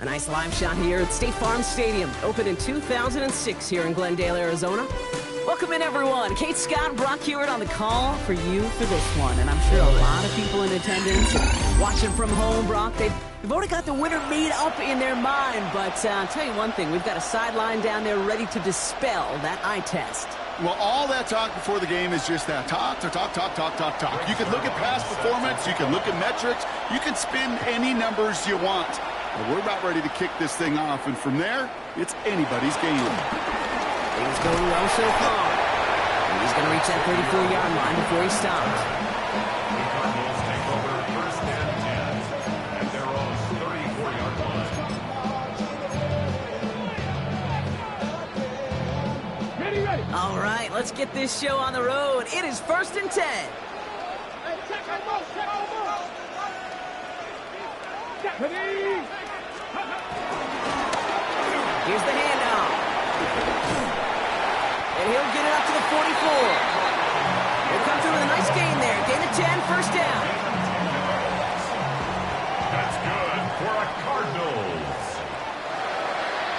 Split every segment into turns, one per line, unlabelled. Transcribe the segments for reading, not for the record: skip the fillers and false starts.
A nice live shot here at State Farm Stadium, opened in 2006 here in Glendale, Arizona. Welcome in, everyone. Kate Scott, Brock Hewitt on the call for you for this one. And I'm sure a lot of people in attendance and watching from home, Brock, they've already got the winner made up in their mind. But I'll tell you one thing, we've got a sideline down there ready to dispel that eye test.
Well, all that talk before the game is just that. Talk. You can look at past performance. You can look at metrics. You can spin any numbers you want. But we're about ready to kick this thing off, and from there, it's anybody's game.
Things going well so far. And he's going to reach that 34-yard line before he stops. All right, let's get this show on the road. It is 1st and 10. Here's the handoff. And he'll get it up to the 44. He'll come through with a nice gain there. Gain of 10, first down.
That's good for a Cardinals.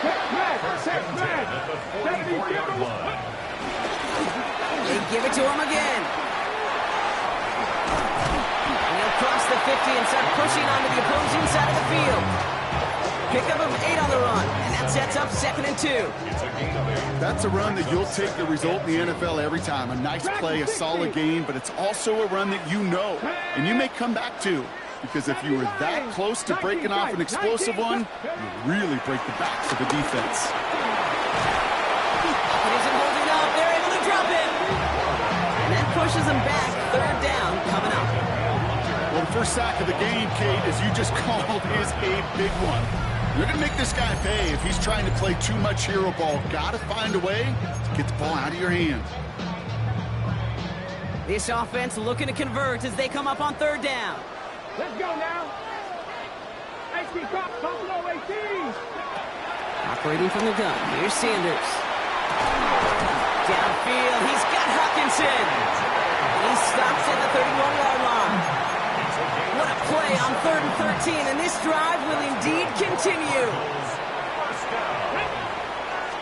First and 10 at the 44-yard line.
They give it to him again. And he'll cross the 50 and start pushing onto the opposing side of the field. Pick up of 8 on the run, and that sets up 2nd and 2.
That's a run that you'll take the result in the NFL every time. A nice play, a solid game, but it's also a run that you know, and you may come back to. Because if you were that close to breaking off an explosive one, you really break the backs of the defense.
It isn't holding up. They're able to drop it. And that pushes them back. 3rd down coming up.
Well, the first sack of the game, Kate, as you just called, is a big one. You're going to make this guy pay if he's trying to play too much hero ball. Got to find a way to get the ball out of your hand.
This offense looking to convert as they come up on 3rd down.
Let's go now. HP Cop, Buffalo 18.
Operating from the gun. Here's Sanders. Downfield. He's got Hawkinson. He stops at the 31-yard line. What a play on 3rd and 13, and this drive will indeed continue.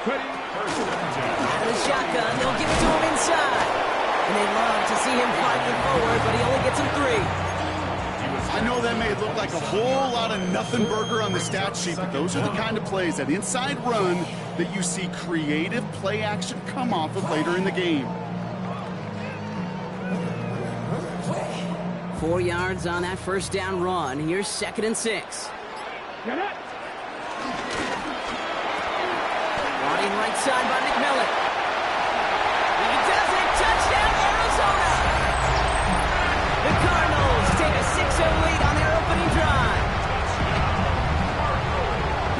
Out of the shotgun, they'll give it to him inside. And they love to see him fighting forward, but he only gets him 3.
I know that may look like a whole lot of nothing burger on the stat sheet, but those are the kind of plays, that inside run, that you see creative play action come off of later in the game.
4 yards on that first down run. Here's 2nd and 6. Running right side by McMillan. He does it. Touchdown, Arizona. The Cardinals take a 6-0 lead on their opening drive.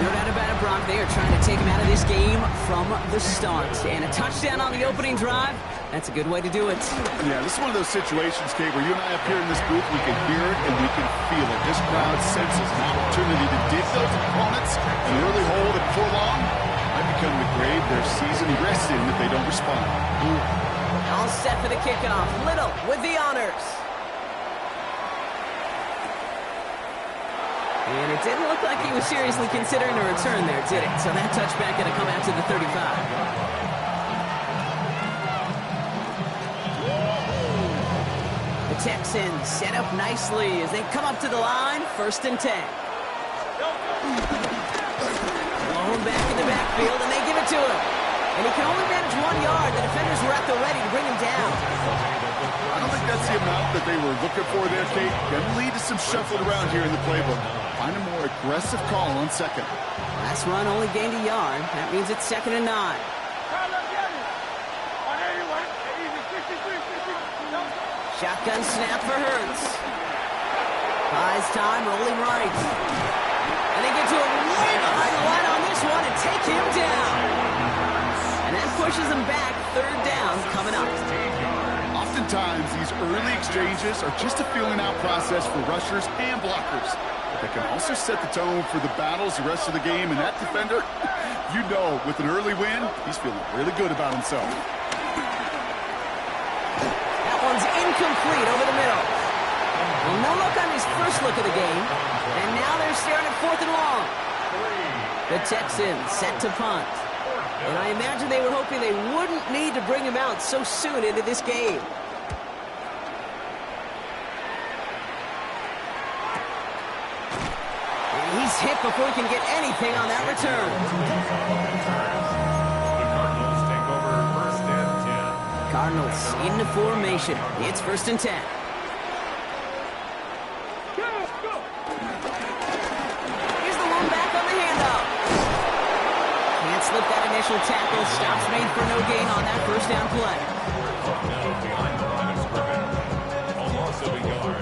No doubt about it, Brock. They are trying to take him out of this game from the start. And a touchdown on the opening drive, that's a good way to do it.
Yeah, this is one of those situations, Kate, where you and I up here in this booth, we can hear it and we can feel it. This crowd senses an opportunity to dig those opponents an early hole that before long might become the grave their season rests in if they don't respond.
All set for the kickoff. Little with the honors. And it didn't look like he was seriously considering a return there, did it? So that touchback going to come out to the 35. The Texans set up nicely as they come up to the line. 1st and 10. Blown back in the backfield, and they give it to him. And he can only manage 1 yard. The defenders were at the ready to bring him down.
I don't think that's the amount that they were looking for there, Kate. Going to lead to some shuffling around here in the playbook. Find a more aggressive call on 2nd.
Last run only gained a yard. That means it's 2nd and 9. Shotgun snap for Hurts. Buys time, rolling right. And they get to him way behind the line on this one and take him down. And that pushes him back. 3rd down coming up.
Oftentimes, these early exchanges are just a feeling-out process for rushers and blockers. But they can also set the tone for the battles the rest of the game. And that defender, you know, with an early win, he's feeling really good about himself.
That one's incomplete over the middle. Well, no look on his first look of the game. And now they're staring at 4th and long.
3.
The Texans set to punt. And I imagine they were hoping they wouldn't need to bring him out so soon into this game. And he's hit before he can get anything on that return.
The Cardinals take over 1st and 10.
Cardinals into formation. It's 1st and 10. Here's the one back on the handoff. Can't slip that initial tackle. Stops made for no gain on that 1st down play.
Now behind the line of scrimmage. A loss of a yard.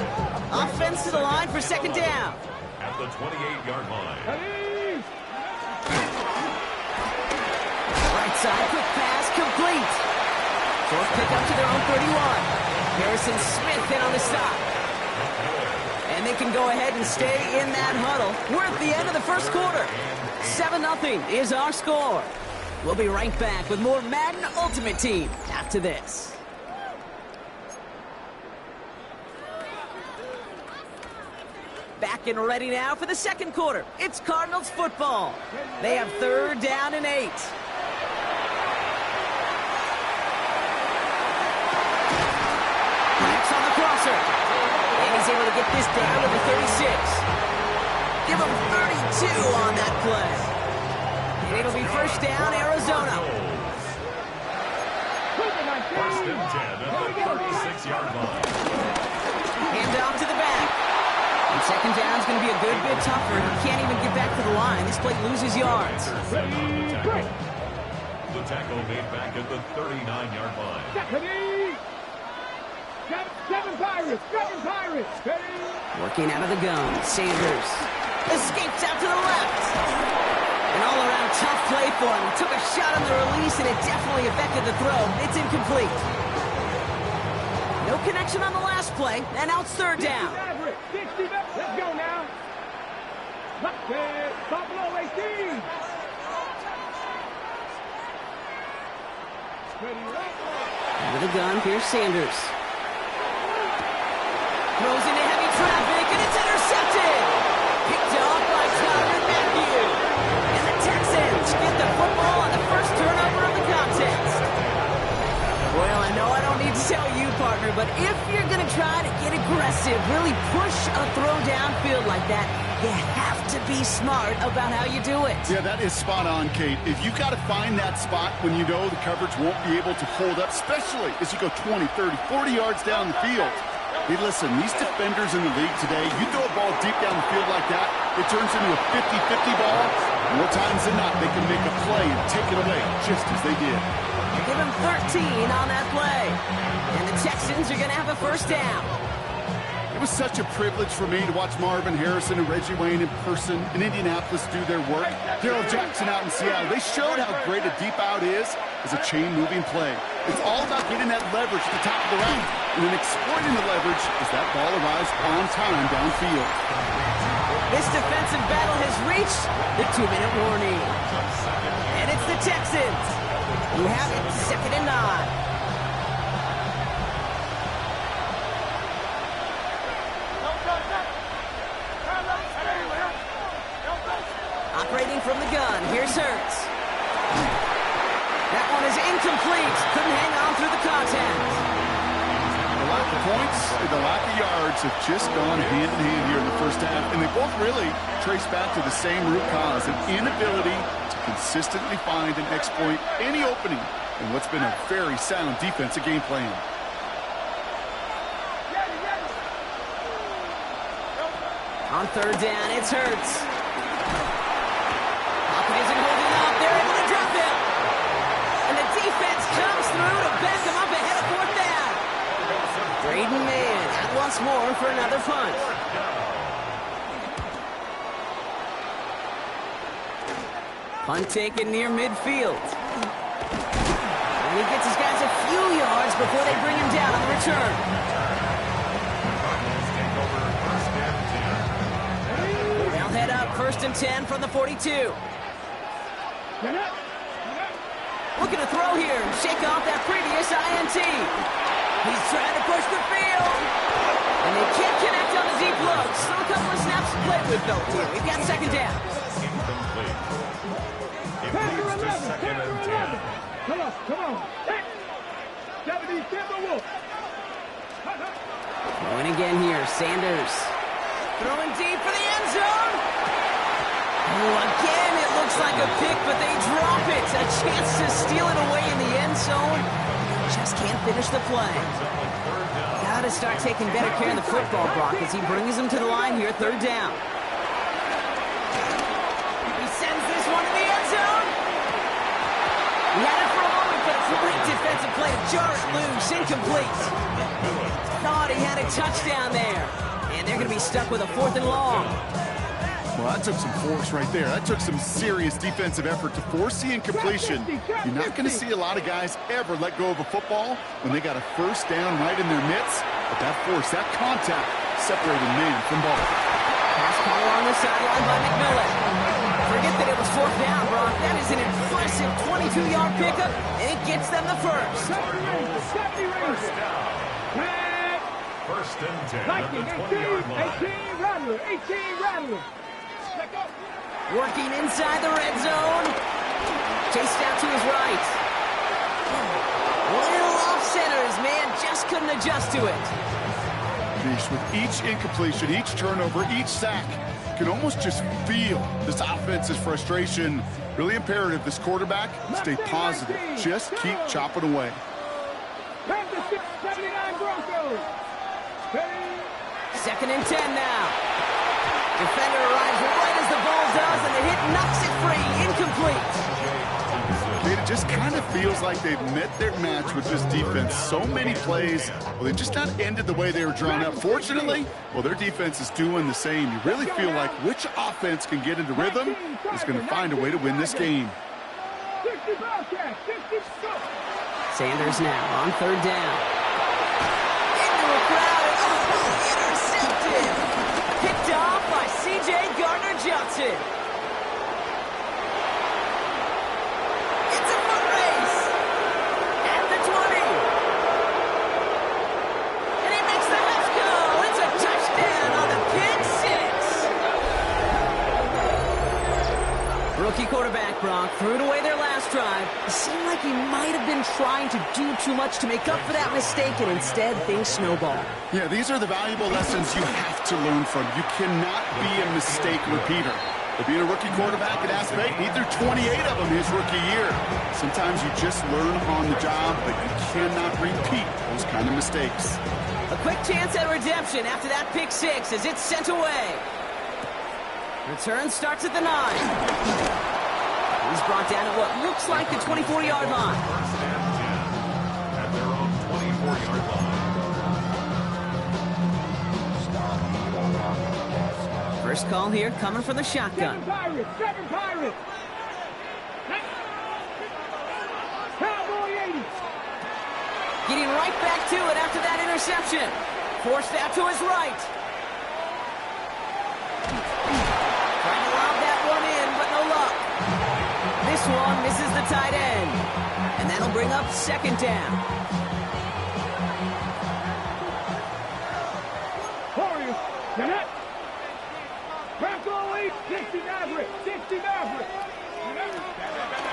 Offense to the line for 2nd down.
At the 28-yard line.
Right side, quick pass, complete. Short pick up to their own 31. Harrison Smith in on the stop. And they can go ahead and stay in that huddle. We're at the end of the 1st quarter. 7-0 is our score. We'll be right back with more Madden Ultimate Team after this. Back and ready now for the 2nd quarter. It's Cardinals football. They have 3rd down and 8. Next on the crosser. And he's able to get this down to the 36. Give him 32 on that play. And it'll be 1st down, Arizona.
1st and 10 at the 36-yard line.
Hand off to the back. And 2nd down is going to be a good bit tougher. He can't even get back to the line. This play loses yards.
The tackle made back at the 39-yard line.
Working out of the gun. Sanders escapes out to the left. An all-around tough play for him. He took a shot on the release, and it definitely affected the throw. It's incomplete. No connection on the last play, and now it's 3rd down.
Let's go now. Buffalo 18.
With a gun, here's Sanders. Throws into heavy traffic, and it's intercepted. Picked off by Tyrann Mathieu. And the Texans get the football on the 1st turnover of the contest. Well, I know I don't need to tell you, partner, but if you're going to try to get aggressive, really push a throw downfield like that, you have to be smart about how you do it.
Yeah, that is spot on, Kate. If you've got to find that spot when you know the coverage won't be able to hold up, especially as you go 20, 30, 40 yards down the field. Hey, listen, these defenders in the league today, you throw a ball deep down the field like that, it turns into a 50-50 ball. More times than not, they can make a play and take it away, just as they did.
Give him 13 on that play. And the Texans are going to have a 1st down.
It was such a privilege for me to watch Marvin Harrison and Reggie Wayne in person in Indianapolis do their work. Darrell Jackson out in Seattle. They showed how great a deep out is as a chain-moving play. It's all about getting that leverage at the top of the round and then exploiting the leverage as that ball arrives on time downfield.
This defensive battle has reached the 2-minute warning. And it's the Texans who have it 2nd and 9. Operating from the gun, here's Hurts. That one is incomplete. Couldn't hang on through the contact.
The lack of points and the lack of yards have just gone hand in hand here in the 1st half, and they both really trace back to the same root cause, an inability to consistently find and exploit any opening in what's been a very sound defensive game plan.
On 3rd down, it's Hurts. Isn't holding up. They're able to drop him. And the defense comes through to back him up ahead of 4th down. Braden Mann out once more for another punt. Punt taken near midfield. And he gets his guys a few yards before they bring him down on the return. They'll head up 1st and 10 from the 42. Looking to throw here. Shake off that previous INT. He's trying to push the field. And they can't connect on the deep look. Still a couple of snaps to play with, though. We've got 2nd down.
incomplete. It leads to 2nd and 10.
Come on. Hey. 70, Timberwolf.
Going again here, Sanders. Throwing deep for the end zone. Oh, again, it looks like a pick, but they drop it. A chance to steal it away in the end zone. Just can't finish the play. Got to start taking better care of the football, Brock, as he brings him to the line here, 3rd down. He sends this one to the end zone. He had it for a moment, but a great defensive play to jar it loose, incomplete. Thought he had a touchdown there. And they're going to be stuck with a 4th and long.
Well, that took some force right there. That took some serious defensive effort to force the incompletion. You're not going to see a lot of guys ever let go of a football when they got a 1st down right in their midst. But that force, that contact, separated man from ball.
Pass call along the sideline by McMillan. Forget that it was 4th down, Brock. That is an impressive 22-yard pickup, and it gets them the first.
70 range.
1st and 10 at the 20-yard line.
18 Rattler.
Working inside the red zone. Chased out to his right. Little off center. His man just couldn't adjust to it.
With each incompletion, each turnover, each sack, you can almost just feel this offense's frustration. Really imperative this quarterback stay positive. Just keep chopping away.
79 Broncos.
2nd and 10 now. Defender arrives right as the ball does, and the hit knocks it free. Incomplete.
It just kind of feels like they've met their match with this defense. So many plays, well, they just not ended the way they were drawn up. Fortunately, well, their defense is doing the same. You really feel like which offense can get into rhythm is going to find a way to win this game.
Sanders now on 3rd down. Into a crowd. Oh, intercepted. Picked off by C.J. Gardner-Johnson. It's a foot race. At the 20. And he makes the left go. It's a touchdown on the pick 6. Rookie quarterback, Brock, threw it away their last drive. It seemed like he might have been trying to do too much to make up for that mistake, and instead things snowball.
Yeah, these are the valuable lessons you have to learn from. You cannot be a mistake repeater. To be a rookie quarterback at Ask Bait, neither 28 of them his rookie year. Sometimes you just learn on the job, but you cannot repeat those kind of mistakes.
A quick chance at redemption after that pick 6 as it's sent away. Return starts at the 9. He's brought down at what looks like the 24-yard line.
1st and 10 at their own 24-yard line.
First call here coming from the shotgun.
7 Pirates. Cowboy 80.
Getting right back to it after that interception. Forced out to his right. Trying to lob that one in, but no luck. This one misses the tight end. And that'll bring up 2nd down.
Warriors. Connect. Bronco 8. 60 Maverick. 60 Maverick.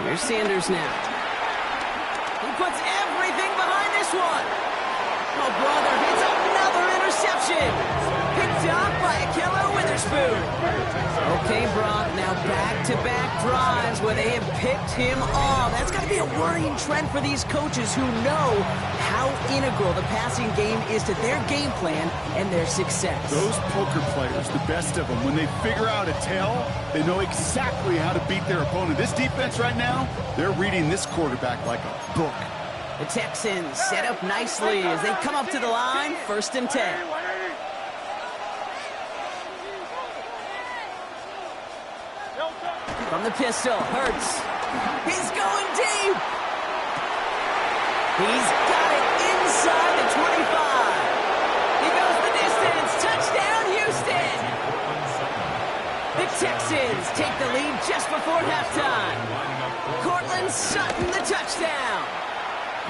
Here's Sanders now. He puts everything behind this one. Oh, brother, it's another interception. Picked up by a killer Witherspoon. Okay, Brock, now back-to-back drives where they have picked him off. That's got to be a worrying trend for these coaches who know how integral the passing game is to their game plan and their success.
Those poker players, the best of them, when they figure out a tell, they know exactly how to beat their opponent. This defense right now, they're reading this quarterback like a book.
The Texans set up nicely as they come up to the line, 1st and 10. From the pistol, Hurts. He's going deep. He's got it inside the 25. He goes the distance. Touchdown, Houston. The Texans take the lead just before halftime. Cortland Sutton, the touchdown.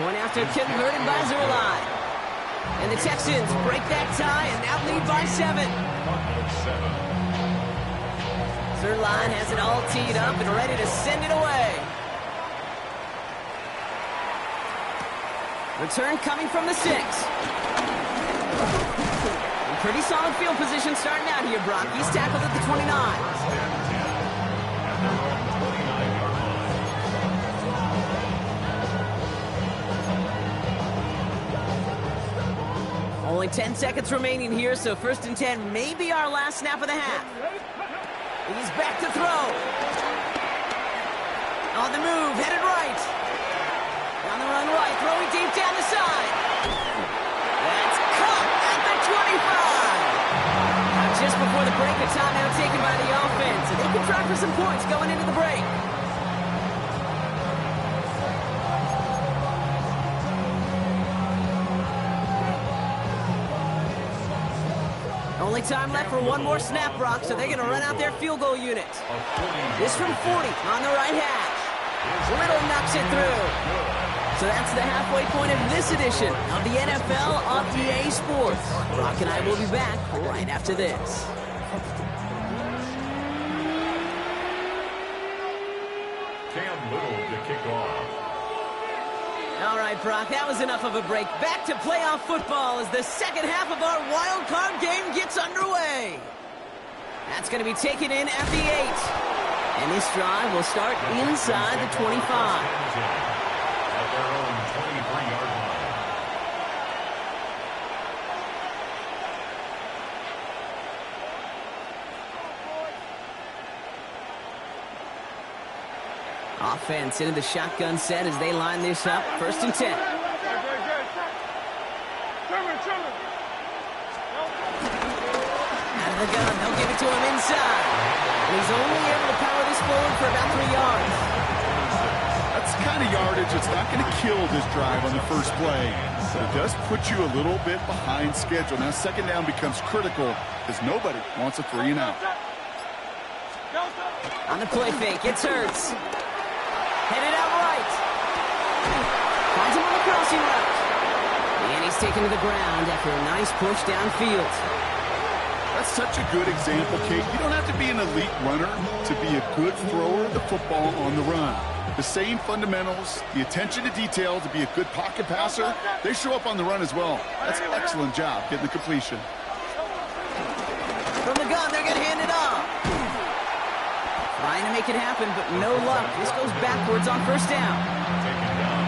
Point after converted by Zerline. And the Texans break that tie and now lead by 7. Their line has it all teed up and ready to send it away. Return coming from the 6. Pretty solid field position starting out here, Brock. He's tackled at the 29. Only 10 seconds remaining here, so 1st and 10 may be our last snap of the half. He's back to throw. On the move, headed right. On the run right, throwing deep down the side. That's caught at the 25. Now just before the break, a timeout taken by the offense. And they can try for some points going into the break. Only time left for one more snap, Brock, so they're going to run out their field goal unit. This from 40 on the right hash. Little knocks it through. So that's the halfway point of this edition of the NFL on EA Sports. Brock and I will be back right after this.
Cam Little to kick off.
All right, Brock, that was enough of a break. Back to playoff football as the second half of our wild card game gets underway. That's going to be taken in at the 8. And this drive will start inside the 25.
At their own 23-yard line.
Offense into the shotgun set as they line this up. 1st and 10. Out of the gun, they'll give it to him inside. And he's only able to power this forward for about 3 yards.
That's the kind of yardage that's not going to kill this drive on the first play. But it does put you a little bit behind schedule. Now 2nd down becomes critical because nobody wants a 3 and out.
On the play fake, it's Hurts. Headed out right. Finds him on the crossing route. And he's taken to the ground after a nice push downfield.
That's such a good example, Kate. You don't have to be an elite runner to be a good thrower of the football on the run. The same fundamentals, the attention to detail to be a good pocket passer, they show up on the run as well. That's an excellent job getting the completion.
From the gun, they're going to hand it off. Trying to make it happen, but no luck. This goes backwards on 1st down.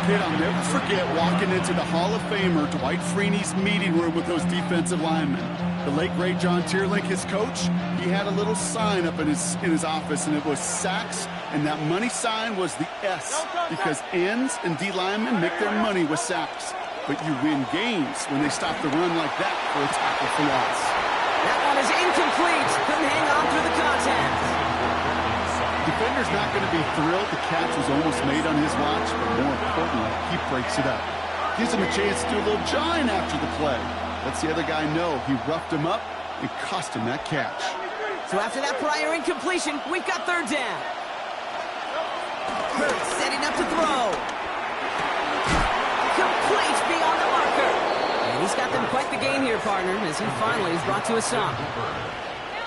Kid, I'll never forget walking into the Hall of Famer Dwight Freeney's meeting room with those defensive linemen. The late, great John Tierlink, his coach, he had a little sign up in his office, and it was sacks, and that money sign was the S, because ends and D linemen make their money with sacks. But you win games when they stop the run like that for a tackle for loss.
That one is incomplete. Couldn't hang on through the contact.
Defender's not going to be thrilled the catch was almost made on his watch, but more importantly, he breaks it up. Gives him a chance to do a little jawing after the play. Lets the other guy know he roughed him up and cost him that catch.
So after that prior incompletion, we've got 3rd down. Hurts setting up to throw. Complete beyond the marker. And he's got them quite the game here, partner, as he finally is brought to a stop.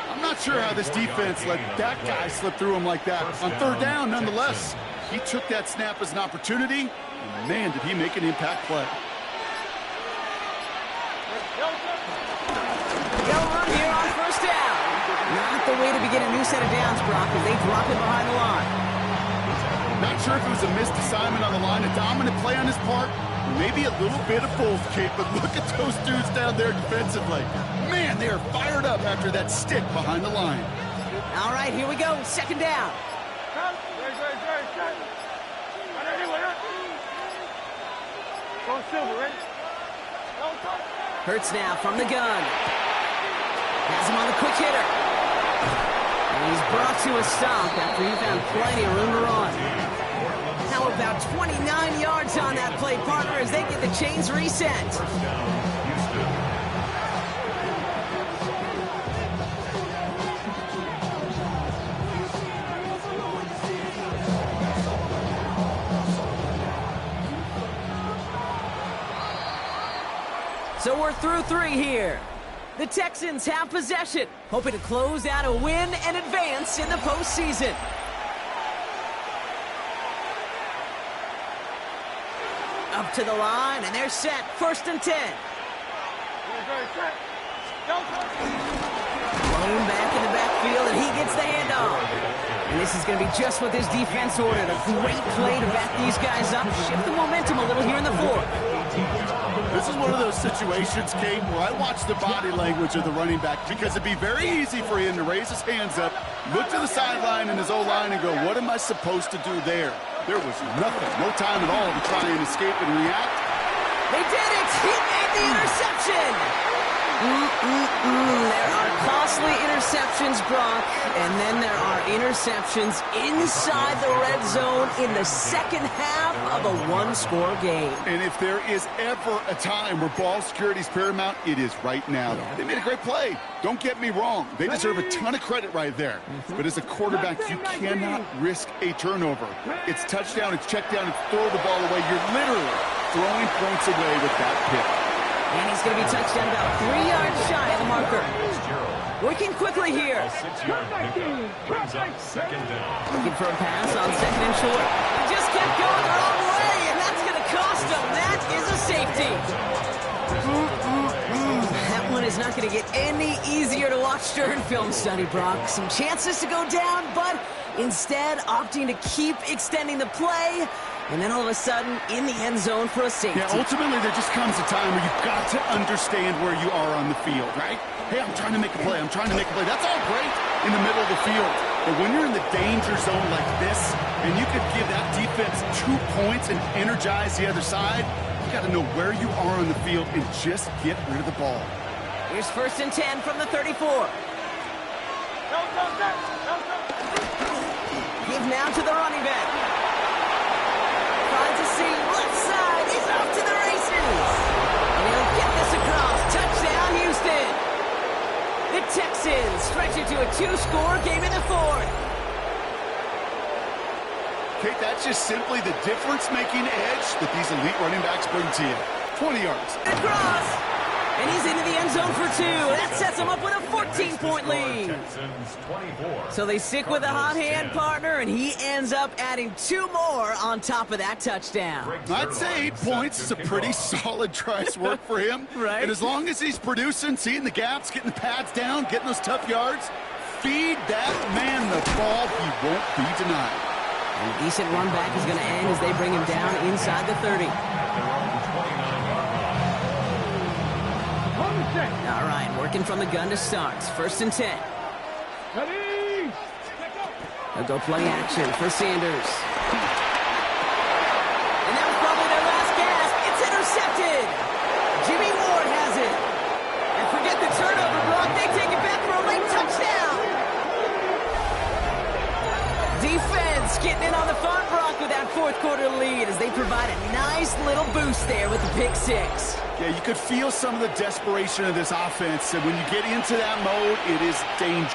I'm not sure how this defense let that guy slip through him like that. On 3rd down, nonetheless, he took that snap as an opportunity, and man, did he make an impact play.
They'll run here on 1st down. Not the way to begin a new set of downs, Brock, as they drop it behind the line.
Not sure if it was a missed assignment on the line, a dominant play on his part, maybe a little bit of both, Kate, but look at those dudes down there defensively. Man, they are fired up after that stick behind the line.
All right, here we go. 2nd down. Hurts now from the gun. Has him on the quick hitter. And he's brought to a stop after he found plenty of room to run. Now about 29 yards on that play, partner, as they get the chains reset. So we're through 3 here. The Texans have possession hoping to close out a win and advance in the postseason. Up to the line, and they're set. 1st and 10. Blown back in the backfield, and he gets the handoff. And this is going to be just what this defense ordered. A great play to back these guys up, shift the momentum a little here in the 4th.
This is one of those situations, Kate, where I watch the body language of the running back because it'd be very easy for him to raise his hands up, look to the sideline in his O-line and go, what am I supposed to do there? There was nothing, no time at all to try and escape and react.
They did it! He made the interception! There are costly interceptions, Brock, and then there are interceptions inside the red zone in the second half of a one-score game.
And if there is ever a time where ball security is paramount, it is right now. They made a great play. Don't get me wrong. They deserve a ton of credit right there. But as a quarterback, you cannot risk a turnover. It's touchdown, it's check down, it's throw the ball away. You're literally throwing points away with that pick.
And he's going to be touched down about 3 yards shy of the marker. Working quickly here.
Brings up 2nd down.
Looking for a pass on 2nd and short. He just kept going the wrong way, and that's going to cost him. That is a safety. That one is not going to get any easier to watch during film study, Brock. Some chances to go down, but instead opting to keep extending the play. And then all of a sudden, in the end zone for a safety.
Yeah, ultimately, there just comes a time where you've got to understand where you are on the field, right? Hey, I'm trying to make a play. I'm trying to make a play. That's all great in the middle of the field. But when you're in the danger zone like this, and you could give that defense 2 points and energize the other side, you got to know where you are on the field and just get rid of the ball.
Here's 1st and 10 from the 34. Give now to the running back. Finds a seam, left side, he's off to the races. And he'll get this across. Touchdown, Houston. The Texans stretch it to a 2-score game in the 4th.
Kate, that's just simply the difference-making edge that these elite running backs bring to you. 20 yards.
Across. And he's into the end zone for 2. That sets him up with a 14-point lead. So they stick with the hot hand partner, and he ends up adding 2 more on top of that touchdown.
I'd say 8 points is a pretty solid try's work for him.
Right.
And as long as he's producing, seeing the gaps, getting the pads down, getting those tough yards, feed that man the ball, he won't be denied.
And a decent run back is going to end as they bring him down inside the 30. All right, working from the gun to start. 1st and 10. They'll go play action for Sanders. And that was probably their last gasp. It's intercepted. Jimmy Ward has it. And forget the turnover, Brock. They take it back for a late touchdown. Defense getting in on the fun, Brock, with that 4th quarter lead as they provide a nice little boost there with the pick 6.
Yeah, you could feel some of the desperation of this offense, and when you get into that mode, it is dangerous.